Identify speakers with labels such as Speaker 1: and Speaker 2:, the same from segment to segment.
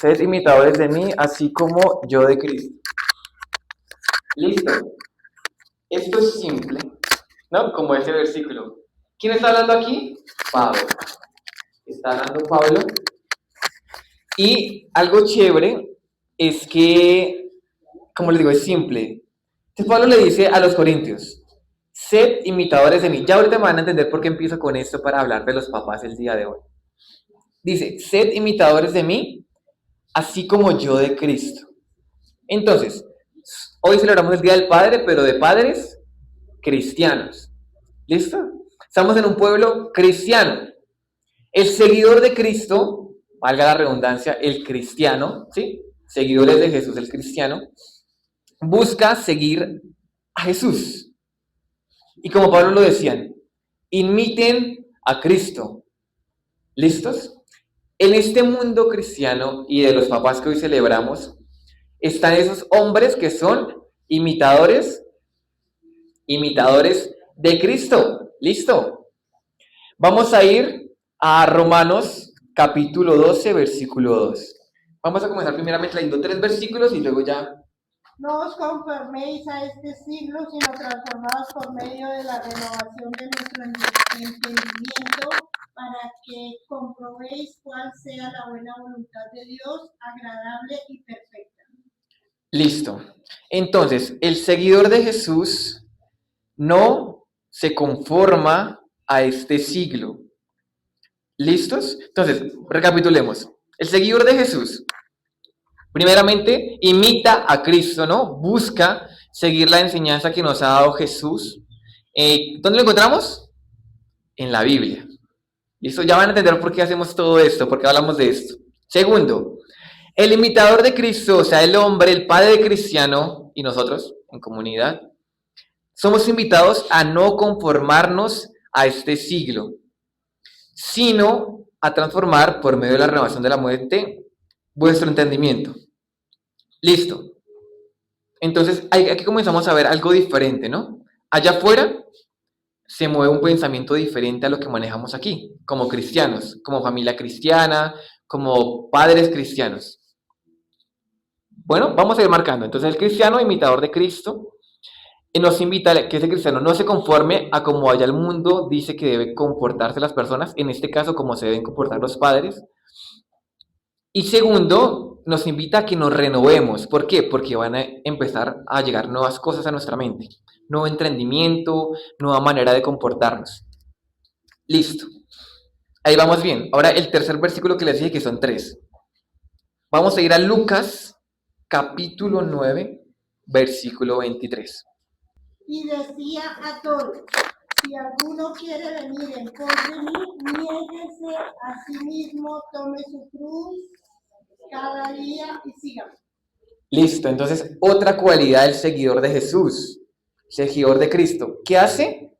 Speaker 1: Sed imitadores de mí, así como yo de Cristo. Listo. Esto es simple, ¿no? Como ese versículo. ¿Quién está hablando aquí? Pablo. Está hablando Pablo. Y algo chévere es que, como les digo, es simple. Entonces Pablo le dice a los corintios, sed imitadores de mí. Ya ahorita me van a entender por qué empiezo con esto para hablar de los papás el día de hoy. Dice, sed imitadores de mí, así como yo de Cristo. Entonces, hoy celebramos el Día del Padre, pero de padres cristianos. ¿Listo? Estamos en un pueblo cristiano. El seguidor de Cristo, valga la redundancia, el cristiano, ¿sí? Seguidores de Jesús, el cristiano, busca seguir a Jesús. Y como Pablo lo decían, imiten a Cristo. ¿Listos? En este mundo cristiano y de los papás que hoy celebramos, están esos hombres que son imitadores de Cristo. ¿Listo? Vamos a ir a Romanos capítulo 12, versículo 2. Vamos a comenzar primeramente leyendo 3 versículos y luego ya.
Speaker 2: No os conforméis a este siglo, sino transformados por medio de la renovación de nuestro entendimiento, para que comprobéis cuál sea la buena voluntad de Dios, agradable y perfecta.
Speaker 1: Listo. Entonces, el seguidor de Jesús no se conforma a este siglo. ¿Listos? Entonces, recapitulemos. El seguidor de Jesús, primeramente, imita a Cristo, ¿no? Busca seguir la enseñanza que nos ha dado Jesús. ¿Dónde lo encontramos? En la Biblia. ¿Listo? Ya van a entender por qué hacemos todo esto, por qué hablamos de esto. Segundo, el imitador de Cristo, o sea, el hombre, el padre cristiano, y nosotros, en comunidad, somos invitados a no conformarnos a este siglo, sino a transformar por medio de la renovación de la mente vuestro entendimiento. Listo. Entonces, aquí comenzamos a ver algo diferente, ¿no? Allá afuera se mueve un pensamiento diferente a lo que manejamos aquí, como cristianos, como familia cristiana, como padres cristianos. Bueno, vamos a ir marcando. Entonces, el cristiano, imitador de Cristo, nos invita a que ese cristiano no se conforme a como allá el mundo dice que debe comportarse las personas, en este caso, como se deben comportar los padres. Y segundo, nos invita a que nos renovemos. ¿Por qué? Porque van a empezar a llegar nuevas cosas a nuestra mente, nuevo entendimiento, nueva manera de comportarnos. Listo. Ahí vamos bien. Ahora el tercer versículo que les dije que son 3. Vamos a ir a Lucas capítulo 9, versículo 23.
Speaker 2: Y decía a todos, si alguno quiere venir en pos de mí, niéguese a sí mismo, tome su cruz cada día y sígame.
Speaker 1: Listo, entonces otra cualidad del seguidor de Jesús, seguidor de Cristo. ¿Qué hace?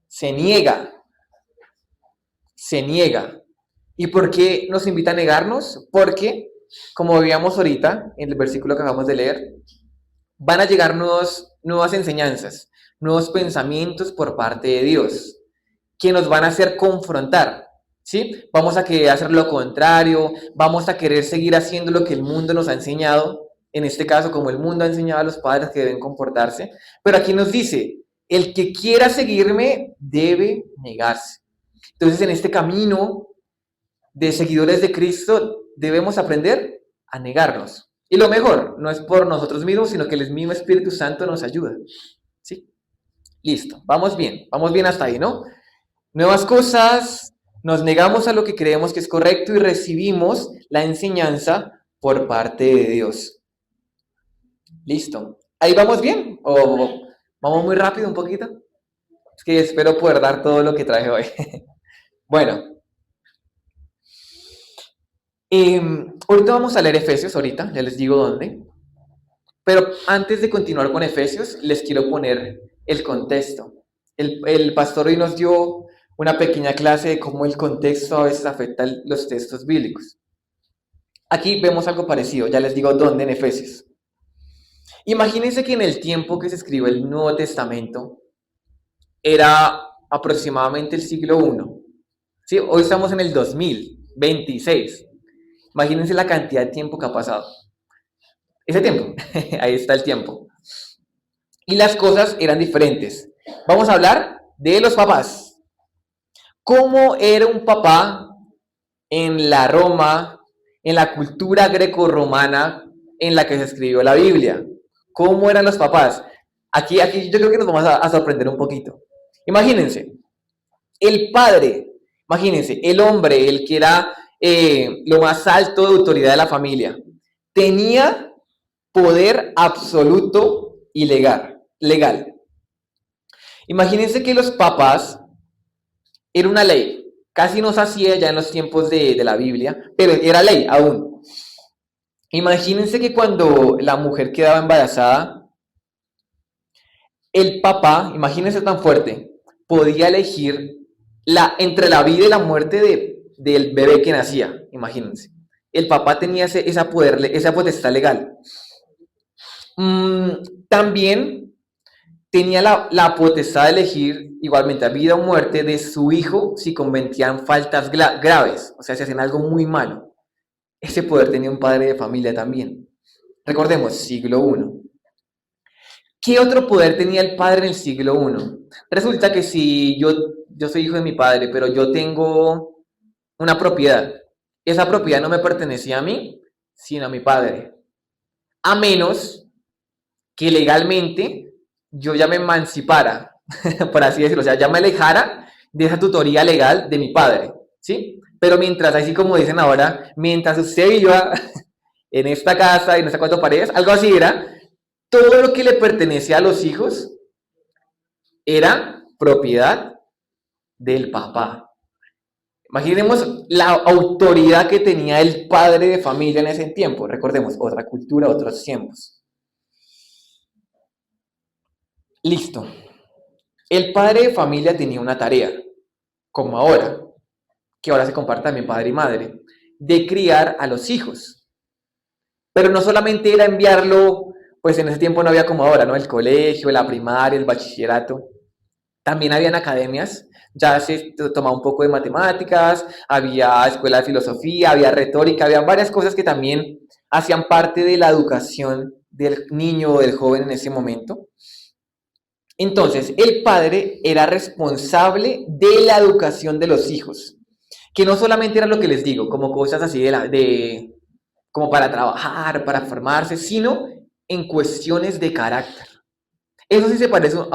Speaker 1: Se niega. Se niega. ¿Y por qué nos invita a negarnos? Porque, como veíamos ahorita en el versículo que acabamos de leer, van a llegar nuevas enseñanzas, nuevos pensamientos por parte de Dios, que nos van a hacer confrontar, ¿sí? Vamos a querer hacer lo contrario, vamos a querer seguir haciendo lo que el mundo nos ha enseñado, en este caso, como el mundo ha enseñado a los padres que deben comportarse, pero aquí nos dice, el que quiera seguirme debe negarse. Entonces, en este camino de seguidores de Cristo, debemos aprender a negarnos. Y lo mejor, no es por nosotros mismos, sino que el mismo Espíritu Santo nos ayuda. ¿Sí? Listo, vamos bien hasta ahí, ¿no? Nuevas cosas, nos negamos a lo que creemos que es correcto y recibimos la enseñanza por parte de Dios. Listo. ¿Ahí vamos bien? ¿O vamos muy rápido un poquito? Es que espero poder dar todo lo que traje hoy. Bueno. Ahorita vamos a leer Efesios, ahorita, ya les digo dónde. Pero antes de continuar con Efesios, les quiero poner el contexto. El pastor hoy nos dio una pequeña clase de cómo el contexto a veces afecta los textos bíblicos. Aquí vemos algo parecido, ya les digo dónde en Efesios. Imagínense que en el tiempo que se escribió el Nuevo Testamento era aproximadamente el siglo I. ¿Sí? Hoy estamos en el 2026. Imagínense la cantidad de tiempo que ha pasado. Ese tiempo, ahí está el tiempo. Y las cosas eran diferentes. Vamos a hablar de los papás. ¿Cómo era un papá en la Roma, en la cultura grecorromana en la que se escribió la Biblia? ¿Cómo eran los papás? Aquí yo creo que nos vamos a sorprender un poquito. Imagínense, el padre, imagínense, el hombre, el que era lo más alto de autoridad de la familia, tenía poder absoluto y legal. Imagínense que los papás era una ley, casi no se hacía ya en los tiempos de la Biblia, pero era ley aún. Imagínense que cuando la mujer quedaba embarazada, el papá, imagínense tan fuerte, podía elegir entre la vida y la muerte del bebé que nacía, imagínense. El papá tenía esa potestad legal. También tenía la potestad de elegir igualmente a vida o muerte de su hijo si cometían faltas graves, o sea, si hacían algo muy malo. Ese poder tenía un padre de familia también. Recordemos, siglo I. ¿Qué otro poder tenía el padre en el siglo I? Resulta que si yo soy hijo de mi padre, pero yo tengo una propiedad, esa propiedad no me pertenecía a mí, sino a mi padre. A menos que legalmente yo ya me emancipara, por así decirlo, o sea, ya me alejara de esa tutoría legal de mi padre, ¿sí? Pero mientras, así como dicen ahora, mientras usted viva en esta casa, en estas cuatro paredes, algo así era, todo lo que le pertenecía a los hijos era propiedad del papá. Imaginemos la autoridad que tenía el padre de familia en ese tiempo. Recordemos, otra cultura, otros tiempos. Listo. El padre de familia tenía una tarea, como ahora, que ahora se comparte también padre y madre, de criar a los hijos. Pero no solamente era enviarlo, pues en ese tiempo no había como ahora, ¿no? El colegio, la primaria, el bachillerato. También habían academias, ya se tomaba un poco de matemáticas, había escuela de filosofía, había retórica, había varias cosas que también hacían parte de la educación del niño o del joven en ese momento. Entonces, el padre era responsable de la educación de los hijos, que no solamente era lo que les digo, como cosas así como para trabajar, para formarse, sino en cuestiones de carácter. Eso sí se parece a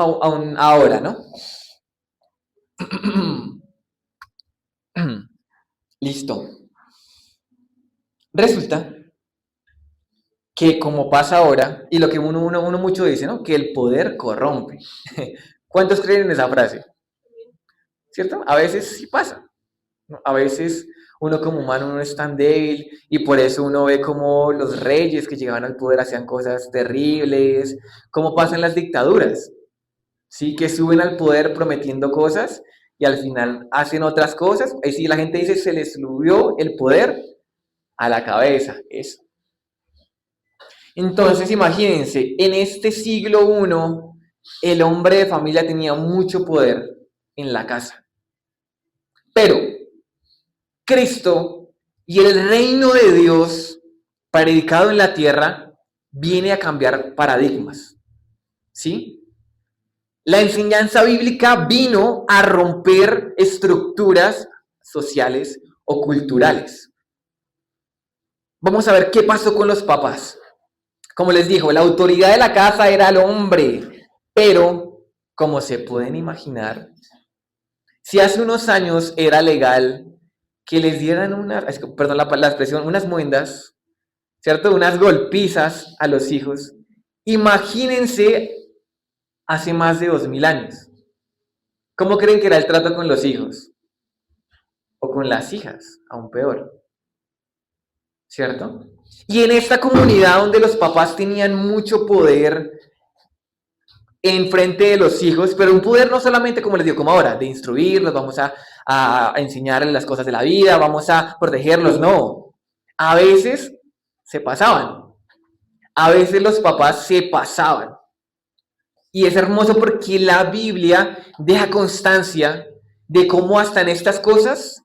Speaker 1: ahora, ¿no? Listo. Resulta que como pasa ahora, y lo que uno mucho dice, ¿no? Que el poder corrompe. ¿Cuántos creen en esa frase? ¿Cierto? A veces sí pasa, ¿no? A veces uno como humano no es tan débil y por eso uno ve como los reyes que llegaban al poder hacían cosas terribles, como pasan las dictaduras, ¿sí? Que suben al poder prometiendo cosas y al final hacen otras cosas. Ahí sí la gente dice, se les subió el poder a la cabeza. Eso. Entonces, imagínense, en este siglo I, el hombre de familia tenía mucho poder en la casa. Pero Cristo y el reino de Dios, predicado en la tierra, viene a cambiar paradigmas. ¿Sí? La enseñanza bíblica vino a romper estructuras sociales o culturales. Vamos a ver qué pasó con los papás. Como les digo, la autoridad de la casa era el hombre, pero como se pueden imaginar, si hace unos años era legal que les dieran la expresión, unas muendas, ¿cierto? Unas golpizas a los hijos, imagínense hace más de 2000 años. ¿Cómo creen que era el trato con los hijos? O con las hijas, aún peor. ¿Cierto? Y en esta comunidad donde los papás tenían mucho poder en frente de los hijos, pero un poder no solamente, como les digo, como ahora, de instruirlos, vamos a enseñarles las cosas de la vida, vamos a protegerlos, no. A veces se pasaban. A veces los papás se pasaban. Y es hermoso porque la Biblia deja constancia de cómo hasta en estas cosas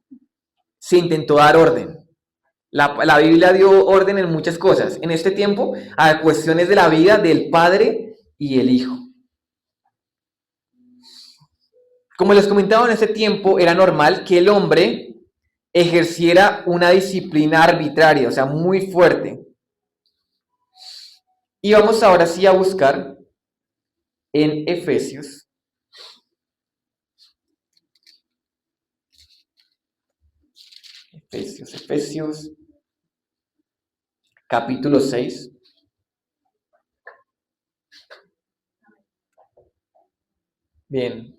Speaker 1: se intentó dar orden. La Biblia dio orden en muchas cosas. En este tiempo, a cuestiones de la vida del Padre y el Hijo. Como les comentaba, en ese tiempo era normal que el hombre ejerciera una disciplina arbitraria, o sea, muy fuerte. Y vamos ahora sí a buscar en Efesios. Efesios, capítulo 6. Bien,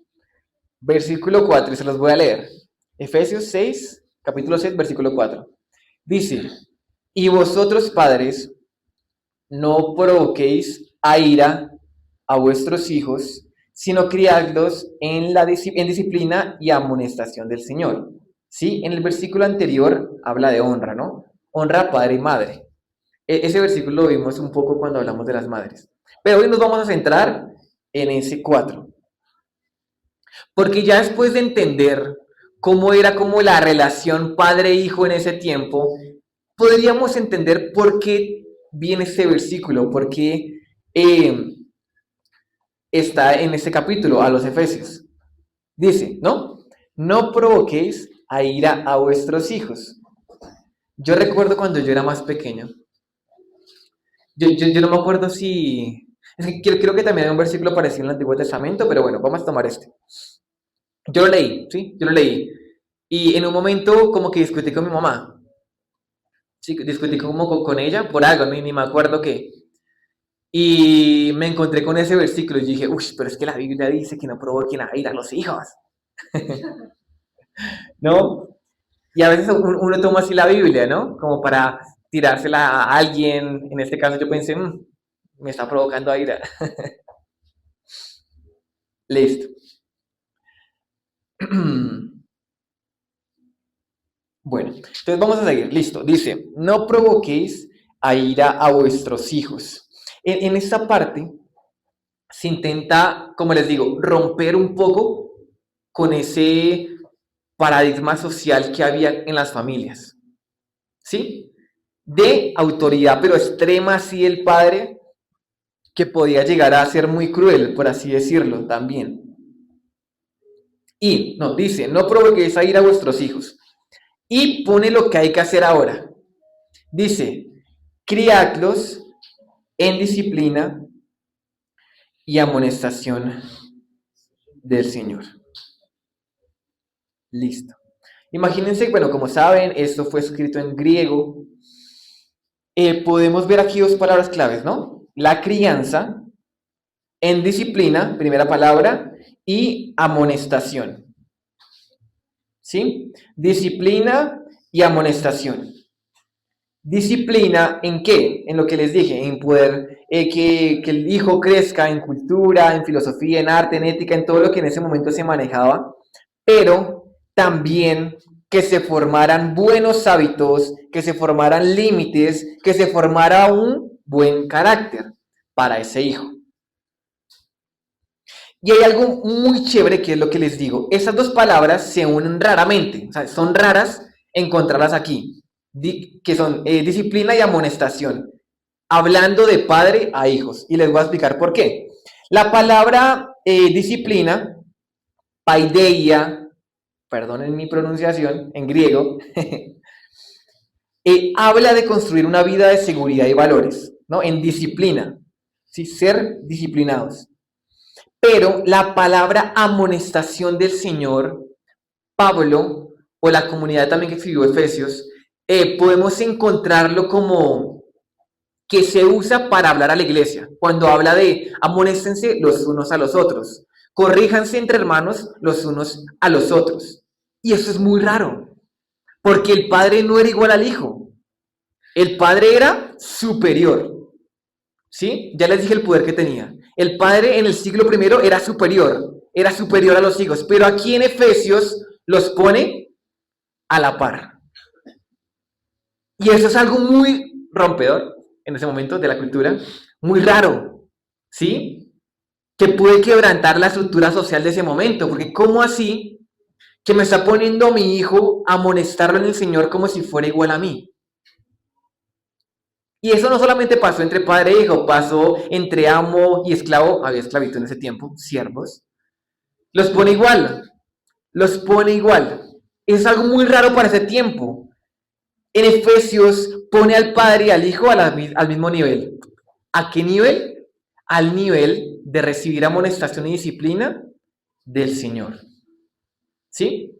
Speaker 1: versículo 4, y se los voy a leer. Efesios 6, capítulo 6, versículo 4. Dice, y vosotros padres, no provoquéis a ira a vuestros hijos, sino criadlos en disciplina y amonestación del Señor. ¿Sí? En el versículo anterior habla de honra, ¿no? Honra a padre y madre. Ese versículo lo vimos un poco cuando hablamos de las madres. Pero hoy nos vamos a centrar en ese 4. Porque ya después de entender cómo era como la relación padre-hijo en ese tiempo, podríamos entender por qué viene este versículo, por qué está en este capítulo a los Efesios. Dice, ¿no? No provoquéis a ira a vuestros hijos. Yo recuerdo cuando yo era más pequeño. Yo no me acuerdo si... Es que creo que también hay un versículo parecido en el Antiguo Testamento, pero bueno, vamos a tomar este. Yo lo leí, ¿sí? Yo lo leí. Y en un momento como que discutí con mi mamá. Sí, discutí como con ella por algo, ni me acuerdo qué. Y me encontré con ese versículo y dije, uy, pero es que la Biblia dice que no provoquen a ira a los hijos. ¿No? Y a veces uno toma así la Biblia, ¿no? Como para tirársela a alguien. En este caso yo pensé, me está provocando a ira. Listo. Bueno, entonces vamos a seguir. Listo. Dice, no provoquéis a ira a vuestros hijos. En esta parte se intenta, como les digo, romper un poco con ese paradigma social que había en las familias. ¿Sí? De autoridad, pero extrema, así el padre, que podía llegar a ser muy cruel, por así decirlo, también. Y nos dice, no provoquéis a ira a vuestros hijos. Y pone lo que hay que hacer ahora. Dice, criadlos en disciplina y amonestación del Señor. Listo. Imagínense, bueno, como saben, esto fue escrito en griego. Podemos ver aquí dos palabras claves, ¿no? La crianza en disciplina, primera palabra, y amonestación. ¿Sí? Disciplina y amonestación. Disciplina, ¿en qué? En lo que les dije, en poder que el hijo crezca en cultura, en filosofía, en arte, en ética, en todo lo que en ese momento se manejaba, pero también que se formaran buenos hábitos, que se formaran límites, que se formara un buen carácter para ese hijo. Y hay algo muy chévere que es lo que les digo. Esas dos palabras se unen raramente, o sea, son raras encontrarlas aquí, que son disciplina y amonestación, hablando de padre a hijos. Y les voy a explicar por qué. La palabra disciplina, paideia, perdonen mi pronunciación, en griego, habla de construir una vida de seguridad y valores, ¿no? En disciplina, ¿sí? Ser disciplinados. Pero la palabra amonestación del Señor, Pablo, o la comunidad también que escribió Efesios, podemos encontrarlo como que se usa para hablar a la iglesia. Cuando habla de amonéstense los unos a los otros, corríjanse entre hermanos los unos a los otros. Y eso es muy raro, porque el padre no era igual al hijo. El padre era superior. ¿Sí? Ya les dije el poder que tenía. El padre en el siglo I era superior a los hijos, pero aquí en Efesios los pone a la par. Y eso es algo muy rompedor en ese momento de la cultura, muy raro, ¿sí? Que puede quebrantar la estructura social de ese momento, porque ¿cómo así que me está poniendo a mi hijo a amonestarlo en el Señor como si fuera igual a mí? Y eso no solamente pasó entre padre e hijo, pasó entre amo y esclavo, había esclavitud en ese tiempo, siervos. Los pone igual, los pone igual. Es algo muy raro para ese tiempo. En Efesios pone al padre y al hijo al mismo nivel. ¿A qué nivel? Al nivel de recibir amonestación y disciplina del Señor. ¿Sí?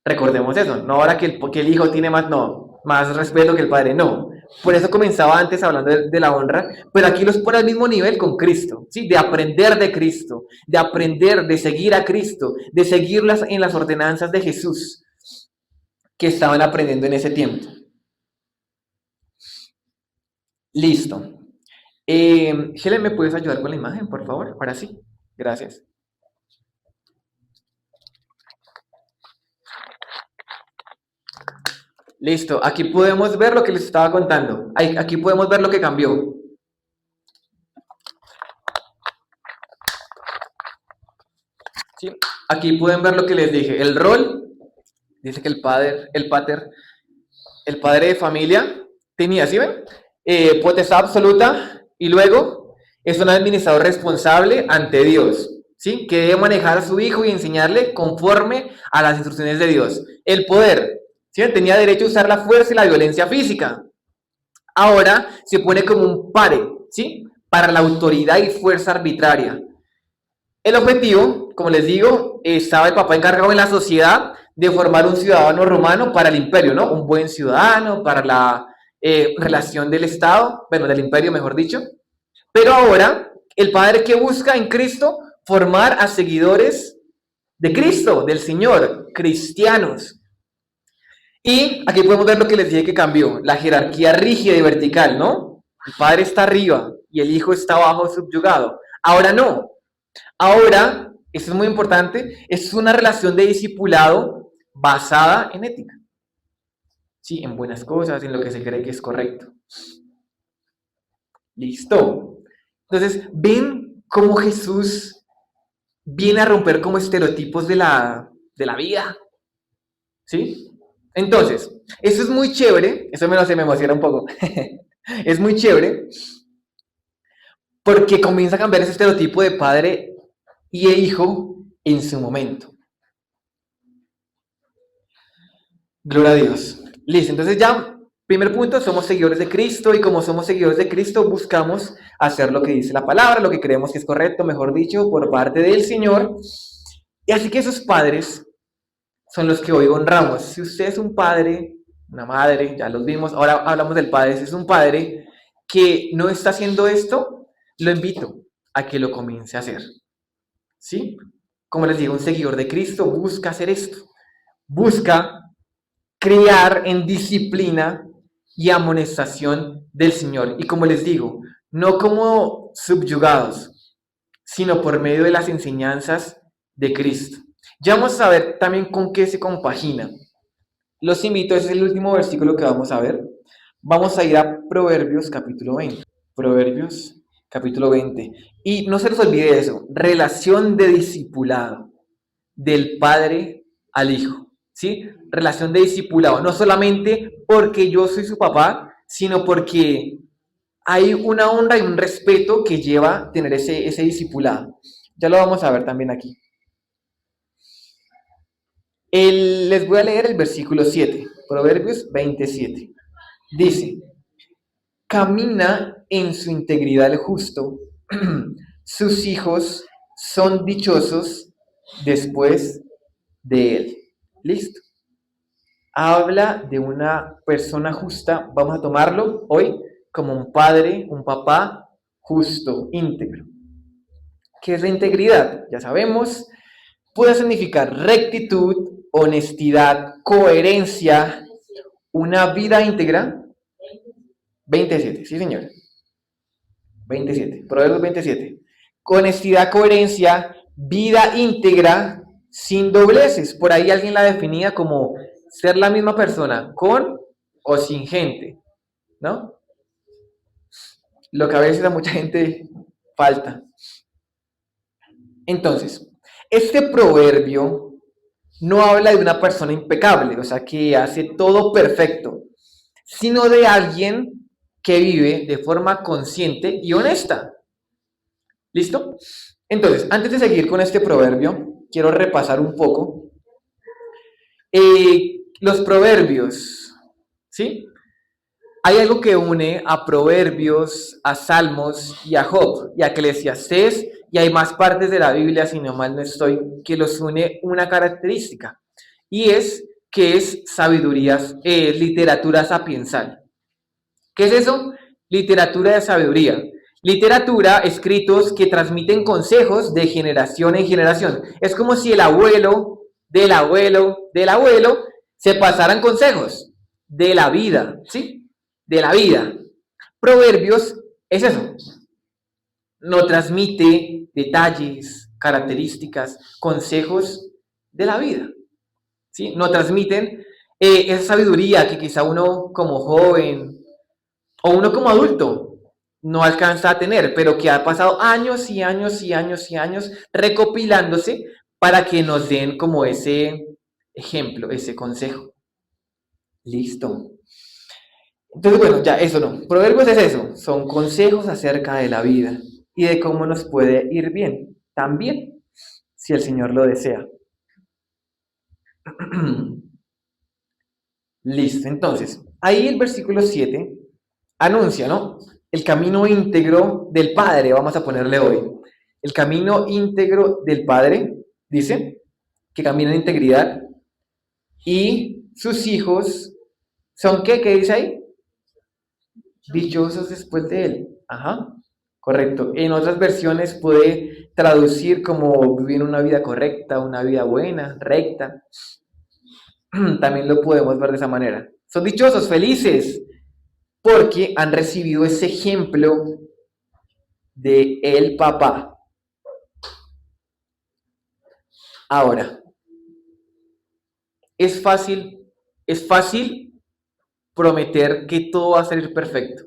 Speaker 1: Recordemos eso, no ahora que el hijo tiene más respeto que el padre, no. Por eso comenzaba antes hablando de la honra, pero aquí los pone al mismo nivel con Cristo, ¿sí? De aprender de Cristo, de aprender, de seguir a Cristo, de seguirlas en las ordenanzas de Jesús que estaban aprendiendo en ese tiempo. Listo. Helen, ¿me puedes ayudar con la imagen, por favor? Ahora sí. Gracias. Listo. Aquí podemos ver lo que les estaba contando. Aquí podemos ver lo que cambió. ¿Sí? Aquí pueden ver lo que les dije. El rol, dice que el padre de familia tenía, ¿sí ven? Potestad absoluta y luego es un administrador responsable ante Dios, ¿sí? Que debe manejar a su hijo y enseñarle conforme a las instrucciones de Dios. El poder, ¿sí? Tenía derecho a usar la fuerza y la violencia física. Ahora se pone como un pare, ¿sí? Para la autoridad y fuerza arbitraria. El objetivo, como les digo, estaba el papá encargado en la sociedad de formar un ciudadano romano para el imperio, ¿no? Un buen ciudadano para la relación del Estado, bueno, del imperio, mejor dicho. Pero ahora, el padre que busca en Cristo formar a seguidores de Cristo, del Señor, cristianos. Y aquí podemos ver lo que les dije que cambió, la jerarquía rígida y vertical, ¿no? El padre está arriba y el hijo está abajo subyugado. Ahora no. Ahora, esto es muy importante, es una relación de discipulado basada en ética. Sí, en buenas cosas, en lo que se cree que es correcto. Listo. Entonces, ven cómo Jesús viene a romper como estereotipos de la vida. ¿Sí? Entonces, eso es muy chévere, eso se me emociona un poco. Es muy chévere porque comienza a cambiar ese estereotipo de padre y hijo en su momento. Gloria a Dios. Listo, entonces ya, primer punto, somos seguidores de Cristo y como somos seguidores de Cristo buscamos hacer lo que dice la palabra, lo que creemos que es correcto, mejor dicho, por parte del Señor. Y así que esos padres son los que hoy honramos. Si usted es un padre, una madre, ya los vimos, ahora hablamos del padre, si es un padre que no está haciendo esto, lo invito a que lo comience a hacer. ¿Sí? Como les digo, un seguidor de Cristo busca hacer esto. Busca criar en disciplina y amonestación del Señor. Y como les digo, no como subyugados, sino por medio de las enseñanzas de Cristo. Ya vamos a ver también con qué se compagina. Los invito, ese es el último versículo que vamos a ver. Vamos a ir a Proverbios capítulo 20. Proverbios capítulo 20. Y no se les olvide eso, relación de discipulado del padre al hijo. ¿Sí? Relación de discipulado, no solamente porque yo soy su papá, sino porque hay una honra y un respeto que lleva a tener ese discipulado. Ya lo vamos a ver también aquí. Les voy a leer el versículo 7, Proverbios 27. Dice, camina en su integridad el justo, sus hijos son dichosos después de él. Listo. Habla de una persona justa, vamos a tomarlo hoy como un padre, un papá justo, íntegro. ¿Qué es la integridad? Ya sabemos, puede significar rectitud, honestidad, coherencia, una vida íntegra. 27, sí señor. 27, Proverbios 27. Honestidad, coherencia, vida íntegra, sin dobleces. Por ahí alguien la definía como ser la misma persona, con o sin gente, ¿no? Lo que a veces a mucha gente falta. Entonces, este proverbio no habla de una persona impecable, o sea, que hace todo perfecto, sino de alguien que vive de forma consciente y honesta. ¿Listo? Entonces, antes de seguir con este proverbio, quiero repasar un poco los proverbios, ¿sí? Hay algo que une a Proverbios, a Salmos y a Job y a Eclesiastés, y hay más partes de la Biblia, si no mal no estoy, que los une una característica, y es que es sabiduría, literatura sapiensal. ¿Qué es eso? Literatura de sabiduría. Literatura, escritos que transmiten consejos de generación en generación. Es como si el abuelo, del abuelo, del abuelo, se pasaran consejos de la vida, ¿sí? De la vida. Proverbios es eso. No transmite detalles, características, consejos de la vida, ¿sí? No transmiten esa sabiduría que quizá uno como joven o uno como adulto no alcanza a tener, pero que ha pasado años y años y años y años recopilándose para que nos den como ese ejemplo, ese consejo. Listo. Entonces, bueno, ya eso no. Proverbios es eso, son consejos acerca de la vida y de cómo nos puede ir bien, también, si el Señor lo desea. Listo, entonces, ahí el versículo 7 anuncia, ¿no? El camino íntegro del Padre, vamos a ponerle hoy. El camino íntegro del Padre, dice, que camina en integridad, y sus hijos son, ¿qué? ¿Qué dice ahí? Dichosos después de él. Ajá, correcto. En otras versiones puede traducir como vivir una vida correcta, una vida buena, recta. También lo podemos ver de esa manera. Son dichosos, felices, porque han recibido ese ejemplo de el papá. Ahora, es fácil prometer que todo va a salir perfecto.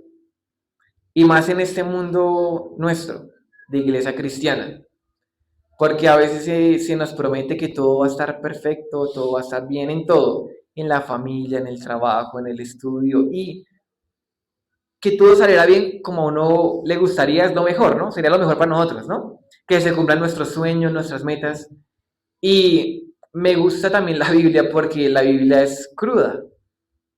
Speaker 1: Y más en este mundo nuestro, de iglesia cristiana. Porque a veces se nos promete que todo va a estar perfecto, todo va a estar bien en todo, en la familia, en el trabajo, en el estudio, y que todo saliera bien como a uno le gustaría es lo mejor, ¿no? Sería lo mejor para nosotros, ¿no? Que se cumplan nuestros sueños, nuestras metas. Y me gusta también la Biblia porque la Biblia es cruda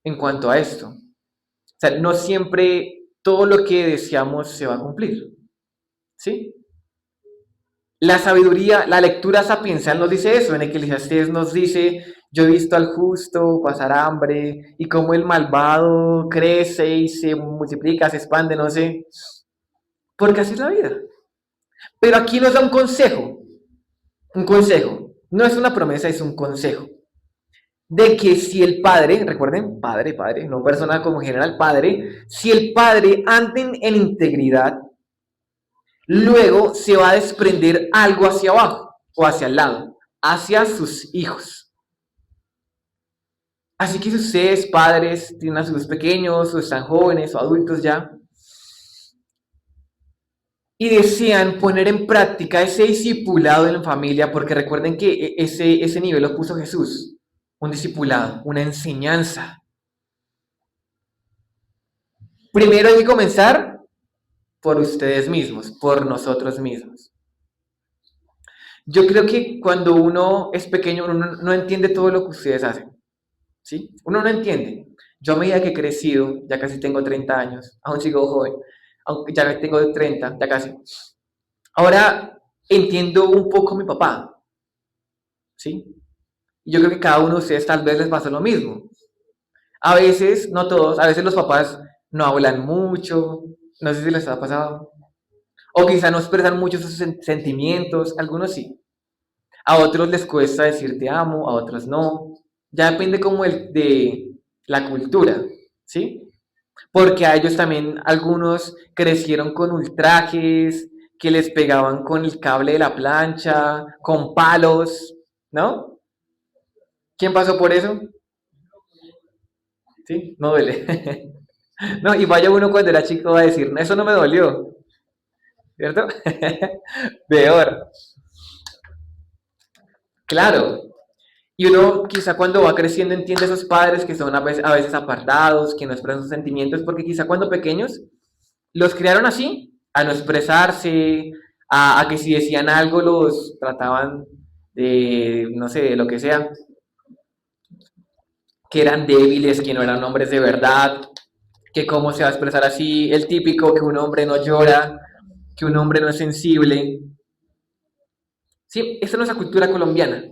Speaker 1: en cuanto a esto. O sea, no siempre todo lo que deseamos se va a cumplir, ¿sí? La sabiduría, la lectura sapiensal nos dice eso. En Eclesiastés nos dice, yo he visto al justo pasar hambre y cómo el malvado crece y se multiplica, se expande, no sé. Porque así es la vida. Pero aquí nos da un consejo. Un consejo. No es una promesa, es un consejo. De que si el padre, recuerden, padre, no persona como general, padre, si el padre anda en integridad, luego se va a desprender algo hacia abajo o hacia el lado, hacia sus hijos. Así que si ustedes, padres, tienen a sus hijos pequeños o están jóvenes o adultos ya, y desean poner en práctica ese discipulado en la familia, porque recuerden que ese nivel lo puso Jesús, un discipulado, una enseñanza. Primero hay que comenzar por ustedes mismos, por nosotros mismos. Yo creo que cuando uno es pequeño, uno no entiende todo lo que ustedes hacen, ¿sí? Uno no entiende. Yo a medida que he crecido, ya casi tengo 30 años, aún sigo joven, aunque ya tengo 30, ya casi. Ahora entiendo un poco a mi papá, ¿sí? Y yo creo que cada uno de ustedes tal vez les pasa lo mismo. A veces, no todos, a veces los papás no hablan mucho, no sé si les ha pasado, o quizá no expresan mucho sus sentimientos, algunos sí. A otros les cuesta decir te amo, a otros no. Ya depende como de la cultura, ¿sí? Porque a ellos también algunos crecieron con ultrajes, que les pegaban con el cable de la plancha, con palos, ¿no? ¿Quién pasó por eso? ¿Sí? No duele. No, y vaya uno cuando era chico a decir, no, eso no me dolió, ¿cierto? Peor. Claro. Y uno quizá cuando va creciendo entiende a esos padres que son a veces apartados, que no expresan sus sentimientos, porque quizá cuando pequeños los criaron así, a no expresarse, a que si decían algo los trataban de, no sé, de lo que sea, que eran débiles, que no eran hombres de verdad, que cómo se va a expresar así, el típico que un hombre no llora, que un hombre no es sensible. Sí, esta es nuestra cultura colombiana.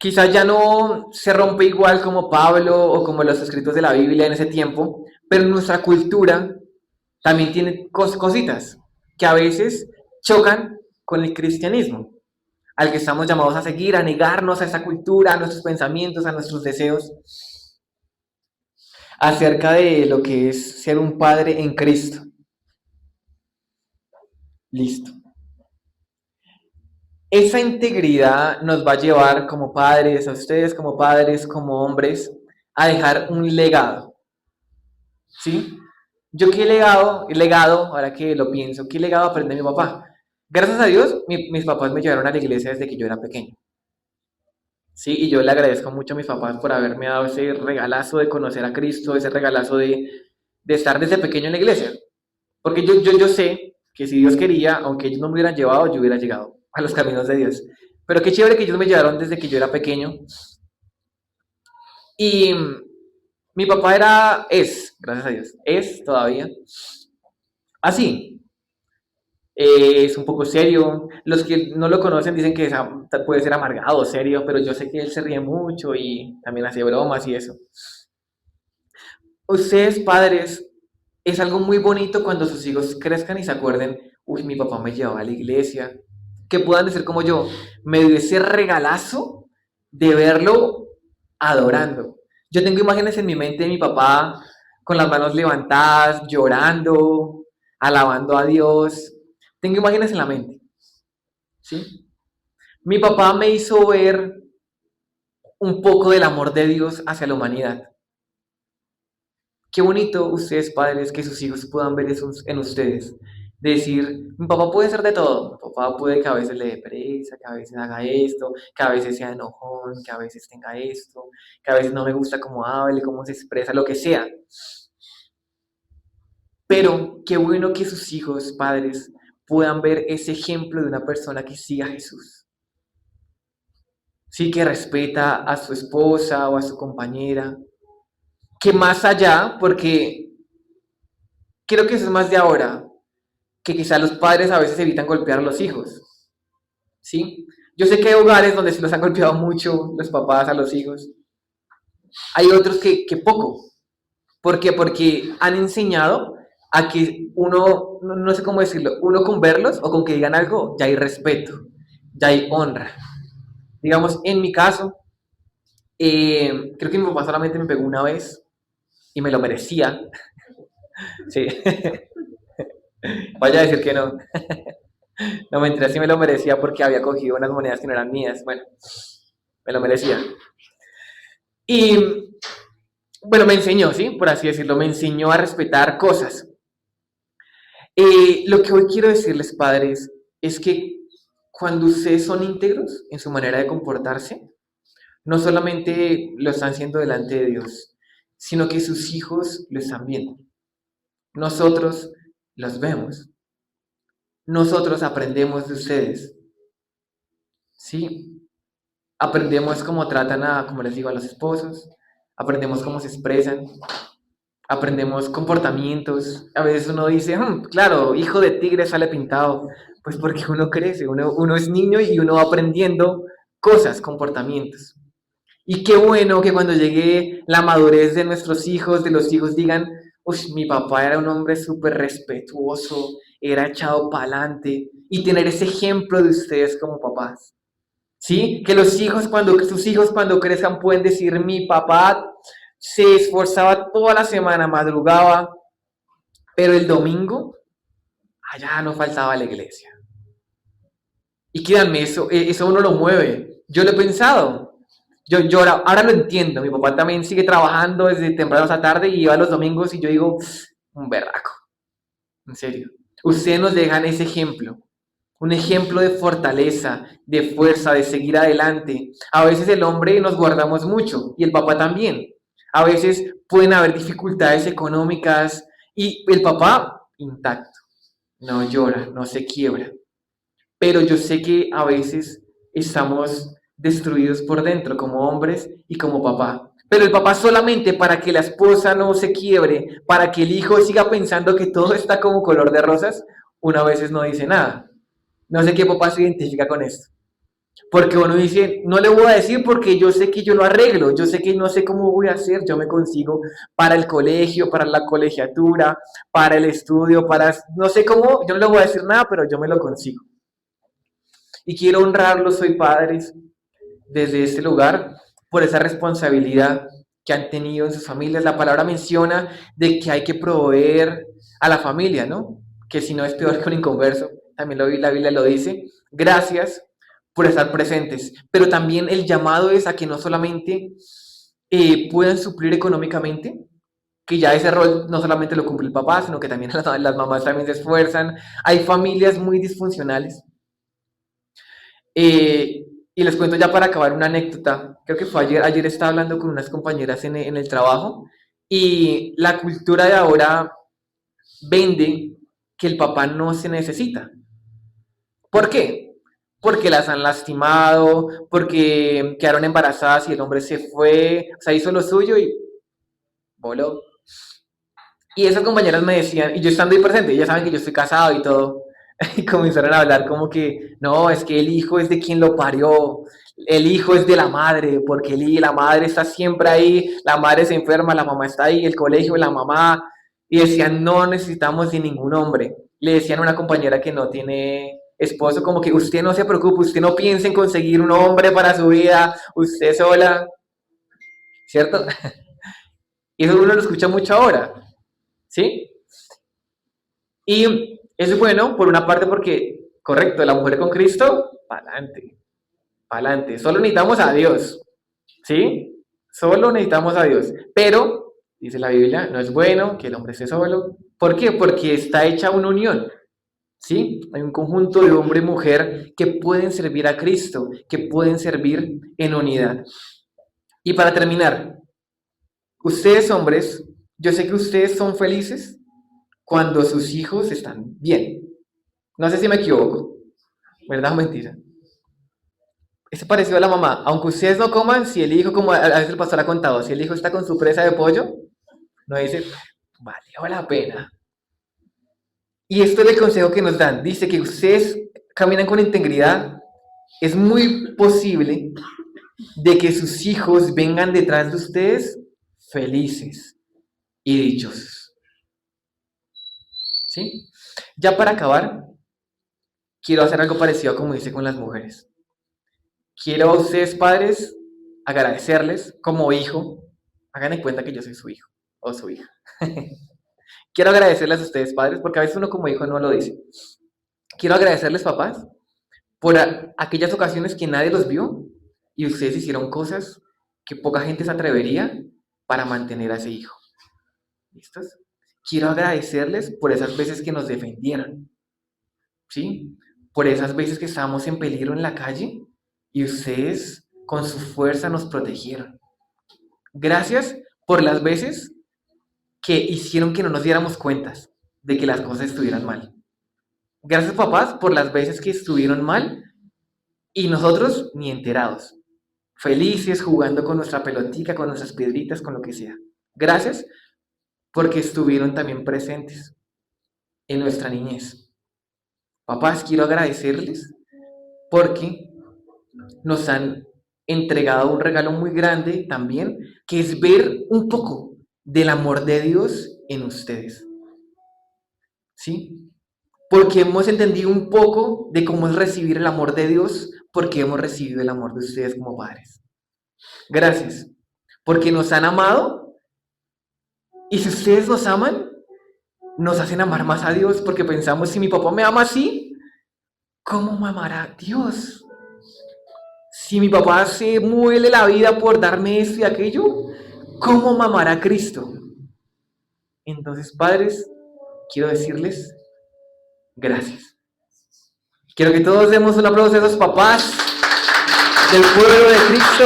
Speaker 1: Quizás ya no se rompe igual como Pablo o como los escritos de la Biblia en ese tiempo, pero nuestra cultura también tiene cositas que a veces chocan con el cristianismo, al que estamos llamados a seguir, a negarnos a esa cultura, a nuestros pensamientos, a nuestros deseos, acerca de lo que es ser un padre en Cristo. Listo. Esa integridad nos va a llevar como padres, a ustedes como padres, como hombres, a dejar un legado. ¿Sí? Yo qué legado, ahora que lo pienso, qué legado aprendí de mi papá. Gracias a Dios, mis papás me llevaron a la iglesia desde que yo era pequeño. Sí, y yo le agradezco mucho a mis papás por haberme dado ese regalazo de conocer a Cristo, ese regalazo de estar desde pequeño en la iglesia. Porque yo sé que si Dios quería, aunque ellos no me hubieran llevado, yo hubiera llegado a los caminos de Dios. Pero qué chévere que ellos me llevaron desde que yo era pequeño. Y mi papá gracias a Dios, es todavía así. Es un poco serio. Los que no lo conocen dicen que puede ser amargado, serio, pero yo sé que él se ríe mucho y también hace bromas y eso. Ustedes, padres, es algo muy bonito cuando sus hijos crezcan y se acuerden, uy, mi papá me llevaba a la iglesia, que puedan decir como yo, me dio ese regalazo de verlo adorando. Yo tengo imágenes en mi mente de mi papá con las manos levantadas, llorando, alabando a Dios. Tengo imágenes en la mente, ¿sí? Mi papá me hizo ver un poco del amor de Dios hacia la humanidad. Qué bonito ustedes, padres, que sus hijos puedan ver eso en ustedes. De decir, mi papá puede ser de todo. Mi papá puede que a veces le dé pereza, que a veces haga esto, que a veces sea enojón, que a veces tenga esto, que a veces no me gusta cómo hable, cómo se expresa, lo que sea. Pero qué bueno que sus hijos, padres, puedan ver ese ejemplo de una persona que siga a Jesús. Sí, que respeta a su esposa o a su compañera. Que más allá, porque creo que eso es más de ahora, que quizás los padres a veces evitan golpear a los hijos, ¿sí? Yo sé que hay hogares donde se los han golpeado mucho los papás a los hijos. Hay otros que poco. ¿Por qué? Porque han enseñado a que uno, no sé cómo decirlo, uno con verlos o con que digan algo, ya hay respeto, ya hay honra. Digamos, en mi caso, creo que mi papá solamente me pegó una vez y me lo merecía. Sí. Vaya a decir que no. No, mentira, sí me lo merecía porque había cogido unas monedas que no eran mías. Bueno, me lo merecía. Y bueno, me enseñó, ¿sí? Por así decirlo, me enseñó a respetar cosas. Lo que hoy quiero decirles, padres, es que cuando ustedes son íntegros en su manera de comportarse, no solamente lo están haciendo delante de Dios, sino que sus hijos lo están viendo. Nosotros los vemos. Nosotros aprendemos de ustedes. ¿Sí? Aprendemos cómo tratan como les digo, a los esposos, aprendemos cómo se expresan, aprendemos comportamientos. A veces uno dice, claro, hijo de tigre sale pintado, pues porque uno crece, uno es niño y uno va aprendiendo cosas, comportamientos. Y qué bueno que cuando llegue la madurez de nuestros hijos, de los hijos, digan, uy, mi papá era un hombre súper respetuoso, era echado para adelante, y tener ese ejemplo de ustedes como papás. ¿Sí? Que sus hijos cuando crezcan pueden decir, mi papá se esforzaba toda la semana, madrugaba, pero el domingo, allá no faltaba a la iglesia. Y créanme, eso uno lo mueve. Yo lo he pensado. Yo ahora lo entiendo. Mi papá también sigue trabajando desde temprano hasta tarde y iba los domingos y yo digo, un berraco. En serio. Ustedes nos dejan ese ejemplo. un ejemplo de fortaleza, de fuerza, de seguir adelante. A veces el hombre nos guardamos mucho y el papá también. A veces pueden haber dificultades económicas y el papá intacto, no llora, no se quiebra. Pero yo sé que a veces estamos destruidos por dentro como hombres y como papá. Pero el papá solamente para que la esposa no se quiebre, para que el hijo siga pensando que todo está como color de rosas, uno a veces no dice nada. No sé qué papá se identifica con esto. Porque uno dice, no le voy a decir porque yo sé que yo lo arreglo, yo sé que no sé cómo voy a hacer, yo me consigo para el colegio, para la colegiatura, para el estudio, para, no sé cómo, yo no le voy a decir nada, pero yo me lo consigo. Y quiero honrarlos hoy, padres, desde este lugar, por esa responsabilidad que han tenido en sus familias. La palabra menciona de que hay que proveer a la familia, ¿no? Que si no es peor que un inconverso, también la Biblia lo dice. Gracias por estar presentes, pero también el llamado es a que no solamente puedan suplir económicamente, que ya ese rol no solamente lo cumple el papá, sino que también las mamás también se esfuerzan. Hay familias muy disfuncionales. Y les cuento ya para acabar una anécdota. Creo que fue ayer estaba hablando con unas compañeras en el trabajo y la cultura de ahora vende que el papá no se necesita. ¿Por qué? Porque las han lastimado, porque quedaron embarazadas y el hombre se fue, o sea, hizo lo suyo y voló. Y esas compañeras me decían, y yo estando ahí presente, ellas saben que yo estoy casado y todo, y comenzaron a hablar como que, no, es que el hijo es de quien lo parió, el hijo es de la madre, porque la madre está siempre ahí, la madre se enferma, la mamá está ahí, el colegio, la mamá, y decían, no necesitamos de ningún hombre. Le decían a una compañera que no tiene esposo, como que usted no se preocupe, usted no piense en conseguir un hombre para su vida, usted sola, ¿cierto? Y eso uno lo escucha mucho ahora, ¿sí? Y es bueno, por una parte, porque, correcto, la mujer con Cristo, para adelante, para adelante. Solo necesitamos a Dios, ¿sí? Solo necesitamos a Dios. Pero, dice la Biblia, no es bueno que el hombre esté solo. ¿Por qué? Porque está hecha una unión, ¿sí? Hay un conjunto de hombre y mujer que pueden servir a Cristo, que pueden servir en unidad. Y para terminar, ustedes hombres, yo sé que ustedes son felices cuando sus hijos están bien. No sé si me equivoco, ¿verdad o mentira? Es parecido a la mamá. Aunque ustedes no coman, si el hijo, como a veces el pastor ha contado, si el hijo está con su presa de pollo, no dice, valió la pena. Y esto es el consejo que nos dan. Dice que ustedes caminan con integridad. Es muy posible de que sus hijos vengan detrás de ustedes felices y dichosos. ¿Sí? Ya para acabar, quiero hacer algo parecido a como hice con las mujeres. Quiero a ustedes, padres, agradecerles como hijo. Hagan en cuenta que yo soy su hijo o su hija. Quiero agradecerles a ustedes, padres, porque a veces uno como hijo no lo dice. Quiero agradecerles, papás, por aquellas ocasiones que nadie los vio y ustedes hicieron cosas que poca gente se atrevería para mantener a ese hijo. ¿Listos? Quiero agradecerles por esas veces que nos defendieron, ¿sí? Por esas veces que estábamos en peligro en la calle y ustedes con su fuerza nos protegieron. Gracias por las veces que hicieron que no nos diéramos cuentas de que las cosas estuvieran mal. Gracias, papás, por las veces que estuvieron mal y nosotros ni enterados. Felices jugando con nuestra pelotica, con nuestras piedritas, con lo que sea. Gracias porque estuvieron también presentes en nuestra niñez. Papás, quiero agradecerles porque nos han entregado un regalo muy grande también, que es ver un poco del amor de Dios en ustedes. ¿Sí? Porque hemos entendido un poco de cómo es recibir el amor de Dios, porque hemos recibido el amor de ustedes como padres. Gracias, porque nos han amado y si ustedes nos aman, nos hacen amar más a Dios, porque pensamos, si mi papá me ama así, ¿cómo me amará Dios? Si mi papá se muele la vida por darme esto y aquello, ¿cómo me amará Cristo? Entonces, padres, quiero decirles gracias. Quiero que todos demos un aplauso a esos papás del pueblo de Cristo.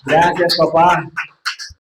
Speaker 1: Gracias, papá.